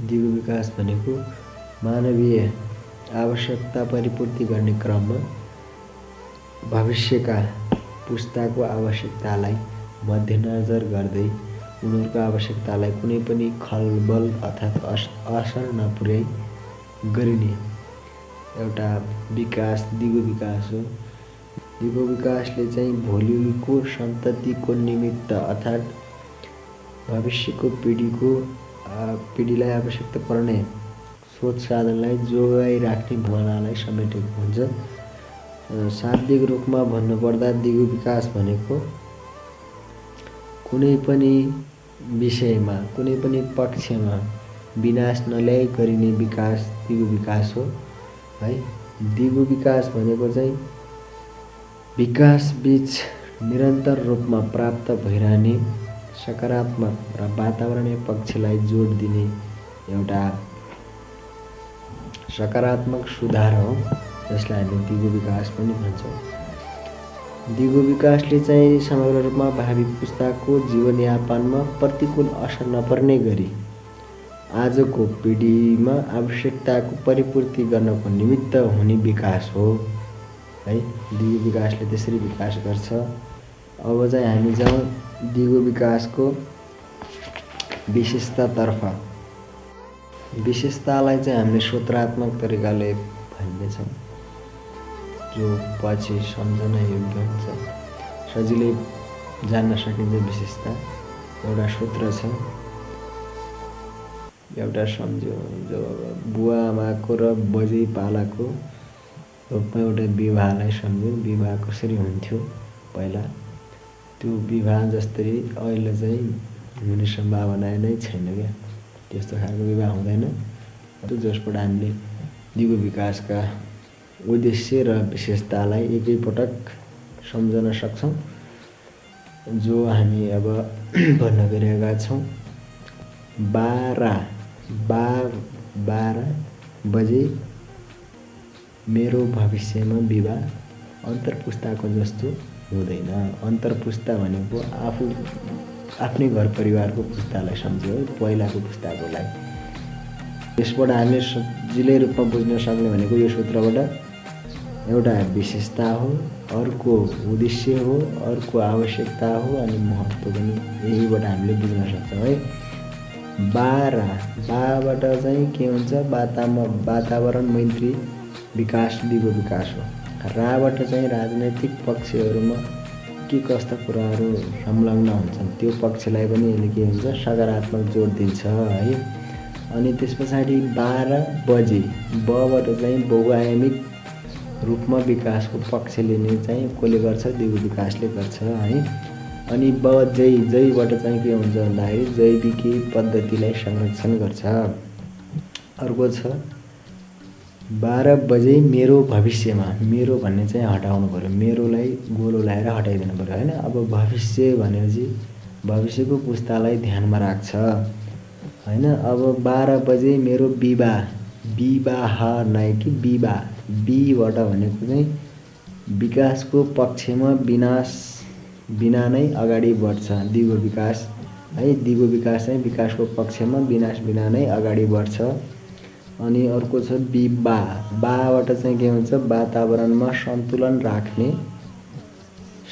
दिगो विकास भनेको मानवीय आवश्यकता परिपूर्ति गर्ने क्रममा भविष्यका पुस्ताको आवश्यकतालाई मध्यनजर गर्दै उनीहरूको आवश्यकतालाई कुनै पनि खलबल अर्थात् असर नपुर्याई गरिने एउटा विकास दिगो विकास हो। दिगो विकासले चाहिँ भोलिको सन्ततिको निमित्त अर्थात् भविष्यको पिँढीलाई आवश्यकता पर्ने स्रोत साधनलाई जोगाइराख्ने भावनालाई समेटेको हुन्छ। शाब्दिक रूपमा भन्नुपर्दा दिगो विकास भनेको कुनै पनि विषयमा कुनै पनि पक्षमा विनाश नल्याई गरिने विकास दिगो विकास हो है। दिगो विकास भनेको चाहिँ विकास बीच निरन्तर रूपमा प्राप्त भइरहने सकारात्मक र वातावरणीय पक्षलाई जोड दिने एउटा सकारात्मक सुधार हो, जसलाई हामी दिगो विकास पनि भन्छौँ। दिगो विकासले चाहिँ समग्र रूपमा भावी पुस्ताको जीवनयापनमा प्रतिकूल असर नपर्ने गरी आजको पिँढीमा आवश्यकताको परिपूर्ति गर्नको निमित्त हुने विकास हो है। दिगो विकासले त्यसरी विकास गर्छ। अब चाहिँ हामी जाउँ दिगो विकासको विशेषतातर्फ। विशेषतालाई चाहिँ हामीले सूत्रात्मक तरिकाले भन्नेछौँ, जो पछि सम्झन योग्य हुन्छ, सजिलै जान्न सकिन्छ। विशेषता एउटा सूत्र छ, एउटा सम्झ्यो जो बुवा आमाको र बजै पालाको रूपमा एउटा विवाहलाई सम्झ्यौँ। विवाह कसरी हुन्थ्यो पहिला, त्यो विवाह जस्तै अहिले चाहिँ हुने सम्भावना नै छैन क्या। त्यस्तो खालको विवाह हुँदैन, जसबाट हामीले दिगो विकासका उद्देश्य र विशेषतालाई एकैपटक सम्झन सक्छौँ, जो हामी अब भन्न गइरहेका छौँ। 12 बजे मेरो भविष्यमा विवाह अन्तरपुस्ताको जस्तो हुँदैन। अन्तरपुस्ता भनेको आफ्नै घर परिवारको पुस्तालाई सम्झ्यो, पहिलाको पुस्ताकोलाई। यसबाट हामीले सजिलै रूपमा बुझ्न सक्ने भनेको यो सूत्रबाट एउटा विशेषता हो, अर्को उद्देश्य हो, अर्को आवश्यकता हो अनि महत्त्व पनि यहीबाट हामीले बुझ्न सक्छौँ है। 12बाट चाहिँ के हुन्छ, वातावरण मैत्री विकास दिगो विकास हो। राबाट चाहिँ राजनैतिक पक्षहरूमा के कस्ता कुराहरू संलग्न हुन्छन् त्यो पक्षलाई पनि यसले के हुन्छ, सकारात्मक जोड दिन्छ है। अनि त्यस पछाडि 12 बजे बबाट चाहिँ बहुआयामिक रूपमा विकासको पक्ष लिने चाहिँ कसले गर्छ, दिगो विकासले गर्छ है। अनि जैबाट चाहिँ के हुन्छ भन्दाखेरि जैविकी पद्धतिलाई संरक्षण गर्छ। अर्को छ 12 बजे मेरो भविष्यमा, मेरो भन्ने चाहिँ हटाउनु पर्यो, मेरोलाई गोलो लगाएर हटाइदिनु पर्यो होइन। अब भविष्य भनेपछि भविष्यको पुस्तालाई ध्यानमा राख्छ होइन। अब 12 बजे मेरो विवाह नै कि विबाट भनेको चाहिँ विकासको पक्षमा विनाश बिना नै अगाडि बढ्छ दिगो विकास है। दिगो विकास चाहिँ विकासको पक्षमा विनाश बिना नै अगाडि बढ्छ। अनि अर्को छ बाबाट चाहिँ के हुन्छ, वातावरणमा सन्तुलन राख्ने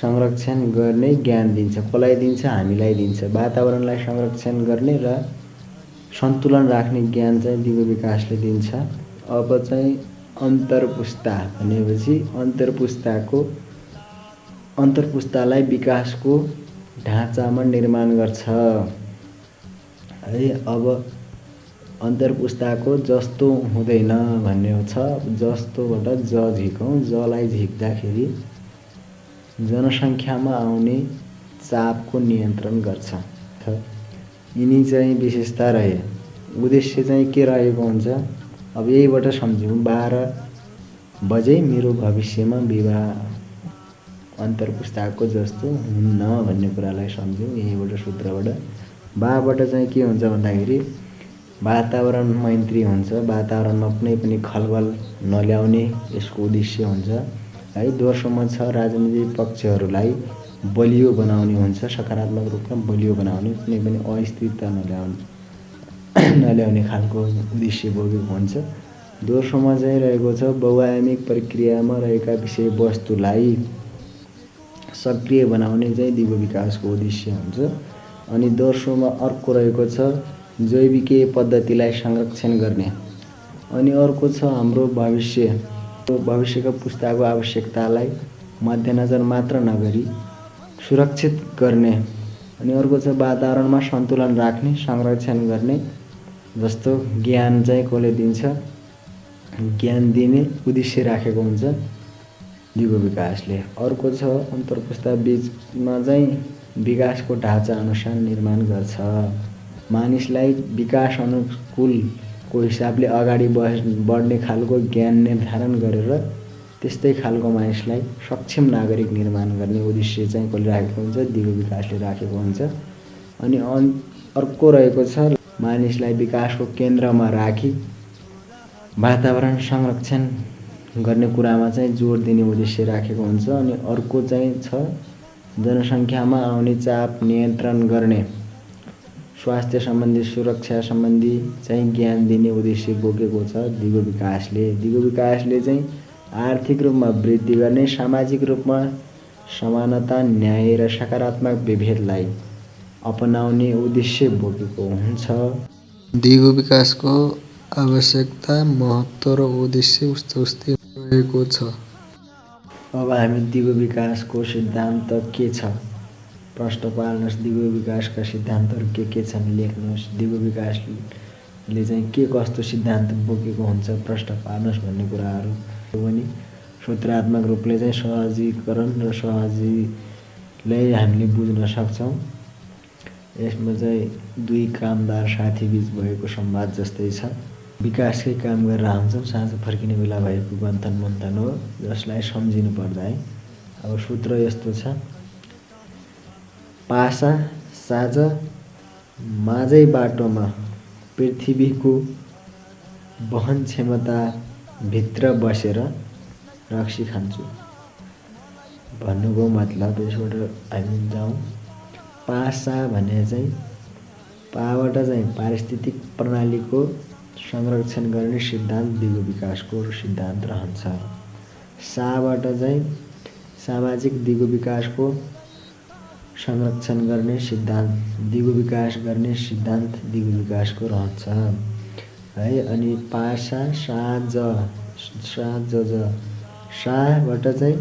संरक्षण गर्ने ज्ञान दिन्छ। कसलाई दिन्छ, हामीलाई दिन्छ। वातावरणलाई संरक्षण गर्ने र सन्तुलन राख्ने ज्ञान चाहिँ दिगो विकासले दिन्छ। अब चाहिँ अन्तरपुस्ता भनेपछि अन्तरपुस्तालाई विकासको ढाँचामा निर्माण गर्छ है। अब अन्तरपुस्ताको जस्तो हुँदैन भन्ने छ। जस्तोबाट ज झिकौँ, जलाई झिक्दाखेरि जनसङ्ख्यामा आउने चापको नियन्त्रण गर्छ। यिनी चाहिँ विशेषता रहे। उद्देश्य चाहिँ के रहेको हुन्छ, अब यहीबाट सम्झौँ। 12 बजे मेरो भविष्यमा विवाह अन्तरपुस्ताको जस्तो हुन्न भन्ने कुरालाई सम्झौँ यहीबाट सूत्रबाट। बाबाट चाहिँ के हुन्छ भन्दाखेरि वातावरण मैत्री हुन्छ, वातावरणमा कुनै पनि खलबल नल्याउने यसको उद्देश्य हुन्छ है। दोस्रोमा छ राजनीतिक पक्षहरूलाई बलियो बनाउने हुन्छ, सकारात्मक रूपमा बलियो बनाउने, कुनै पनि अस्थिरता नल्याउने नल्याउने खालको उद्देश्य बोकेको हुन्छ। दोस्रोमा चाहिँ रहेको छ बहुआयामिक प्रक्रियामा रहेका विषयवस्तुलाई सक्रिय बनाउने चाहिँ दिगो विकासको उद्देश्य हुन्छ। अनि दोस्रोमा अर्को रहेको छ जैविकीय पद्धतिलाई संरक्षण गर्ने। अनि अर्को छ हाम्रो भविष्यका पुस्ताको आवश्यकतालाई मध्यनजर मात्र नगरी सुरक्षित गर्ने। अनि अर्को छ वातावरणमा सन्तुलन राख्ने, संरक्षण गर्ने। जस्तो ज्ञान चाहिँ कसले दिन्छ, ज्ञान दिने उद्देश्य राखेको हुन्छ दिगो विकासले। अर्को छ अन्तर्पुस्ता बीचमा चाहिँ विकासको ढाँचा अनुसार निर्माण गर्छ। मानिसलाई विकास अनुकूलको हिसाबले अगाडि बढ्ने खालको ज्ञान निर्धारण गरेर त्यस्तै खालको मानिसलाई सक्षम नागरिक निर्माण गर्ने उद्देश्य चाहिँ कसले राखेको हुन्छ, दिगो विकासले राखेको हुन्छ। अनि अर्को रहेको छ मानिसलाई विकासको केन्द्रमा राखी वातावरण संरक्षण गर्ने कुरामा चाहिँ जोड दिने उद्देश्य राखेको हुन्छ। अनि अर्को चाहिँ छ जनसङ्ख्यामा आउने चाप नियन्त्रण गर्ने, स्वास्थ्य सम्बन्धी, सुरक्षा सम्बन्धी चाहिँ ज्ञान दिने उद्देश्य बोकेको छ दिगो विकासले। दिगो विकासले चाहिँ आर्थिक रूपमा वृद्धि गर्ने, सामाजिक रूपमा समानता, न्याय र सकारात्मक विभेदलाई अपनाउने उद्देश्य बोकेको हुन्छ। दिगो विकासको आवश्यकता, महत्त्व र उद्देश्य उस्तै रहेको छ। अब हामी दिगो विकासको सिद्धान्त के छ प्रश्न पाल्नुहोस्। दिगो विकासका सिद्धान्तहरू के छन् लेख्नुहोस्। दिगो विकासले चाहिँ के कस्तो सिद्धान्त बोकेको हुन्छ प्रश्न पाल्नुहोस् भन्ने कुराहरू पनि सूत्रात्मक रूपले चाहिँ सहजीकरण र सहजीलाई हामीले बुझ्न सक्छौँ। यसमा चाहिँ दुई कामदार साथी बीच भएको संवाद जस्तै छ। विकासकै काम गरेर हुन्छन्, साँझ फर्किने बेला भएको गन्थन मन्थन हो, जसलाई सम्झिनु पर्दा है। अब सूत्र यस्तो छ, पासा साँझ माझै बाटोमा पृथ्वीको वहन क्षमता भित्र बसेर रक्सी खान्छु भन्नुको मतलब। यसबाट हामी जाउँ, पासा भने चाहिँ पाबाट चाहिँ पारिस्थितिक प्रणालीको संरक्षण गर्ने सिद्धान्त दिगो विकासको सिद्धान्त रहन्छ। साबाट चाहिँ सामाजिक दिगो विकासको संरक्षण गर्ने सिद्धान्त, दिगो विकास गर्ने सिद्धान्त दिगो विकासको रहन्छ है। अनि पासा साबाट चाहिँ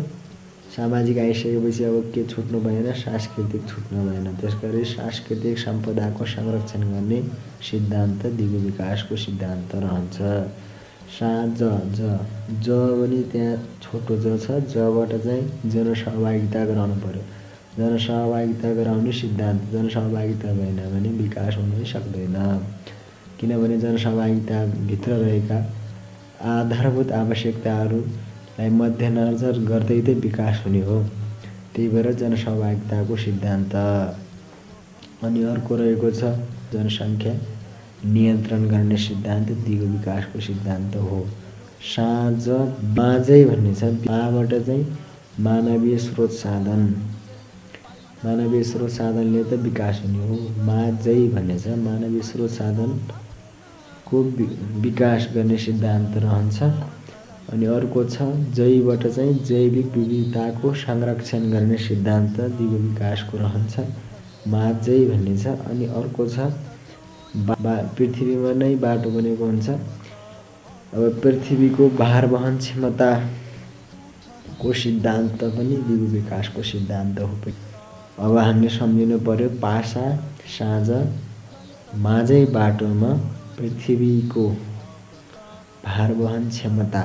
सामाजिक आइसकेपछि अब के छुट्नु भएन, सांस्कृतिक छुट्नु भएन। त्यसगरी सांस्कृतिक सम्पदाको संरक्षण गर्ने सिद्धान्त दिगो विकासको सिद्धान्त रहन्छ। ज पनि त्यहाँ छोटो ज छ, जबाट चाहिँ जनसहभागिता गराउनु पर्यो। जनसहभागिता गराउने सिद्धान्त, जनसहभागिता भएन भने विकास हुनै सक्दैन। किनभने जनसहभागिताभित्र रहेका आधारभूत आवश्यकताहरूलाई मध्यनजर गर्दै त विकास हुने हो। त्यही भएर जनसहभागिताको सिद्धान्त। अनि अर्को रहेको छ जनसङ्ख्या नियन्त्रण गर्ने सिद्धान्त दिगो विकासको सिद्धान्त हो। साँझ माझै भन्ने छ, पाबाट चाहिँ मानवीय स्रोत साधन, मानवीय स्रोत साधनले त विकास हुने हो। माझै भन्ने छ, मानवीय स्रोत साधनको विकास गर्ने सिद्धान्त रहन्छ। अनि अर्को छ जैबाट चाहिँ जैविक विविधताको संरक्षण गर्ने सिद्धान्त दिगो विकासको रहन्छ। माझै भन्ने छ। अनि अर्को छ पृथ्वीमा नै बाटो बनेको हुन्छ। अब पृथ्वीको भार वहन क्षमताको सिद्धान्त पनि दिगो विकासको सिद्धान्त हो। अब हामीले सम्झिनु पर्यो, पासा साँझ माझै बाटोमा पृथ्वीको भार वहन क्षमता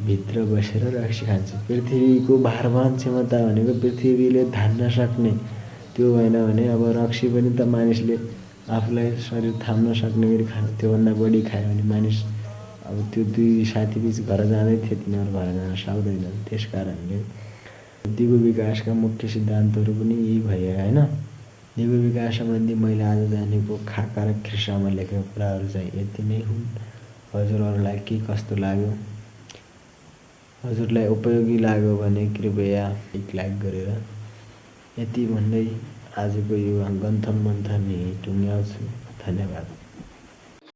भित्र बसेर रक्सी खान्छ। पृथ्वीको भार वहन क्षमता भनेको पृथ्वीले धान्न सक्ने त्यो भएन भने अब रक्सी पनि त मानिसले आफूलाई शरीर थाम्न सक्ने गरी खान्छ। त्योभन्दा बढी खायो भने मानिस अब त्यो दुई साथी बीच घर जाँदै थियो, तिनीहरू घर जान सक्दैनन्। त्यस कारणले दिगो विकासका मुख्य सिद्धान्तहरू पनि यही भए होइन। दिगो विकास सम्बन्धी मैले आज जानेको खाका र खिस्सामा लेखेको कुराहरू चाहिँ यति नै हुन्। हजुरहरूलाई के कस्तो लाग्यो, हजुरलाई उपयोगी लाग्यो भने कृपया एक लाइक गरेर यति भन्दै आजको यो गन्थन मन्थन टुङ्ग्याउँछु। धन्यवाद।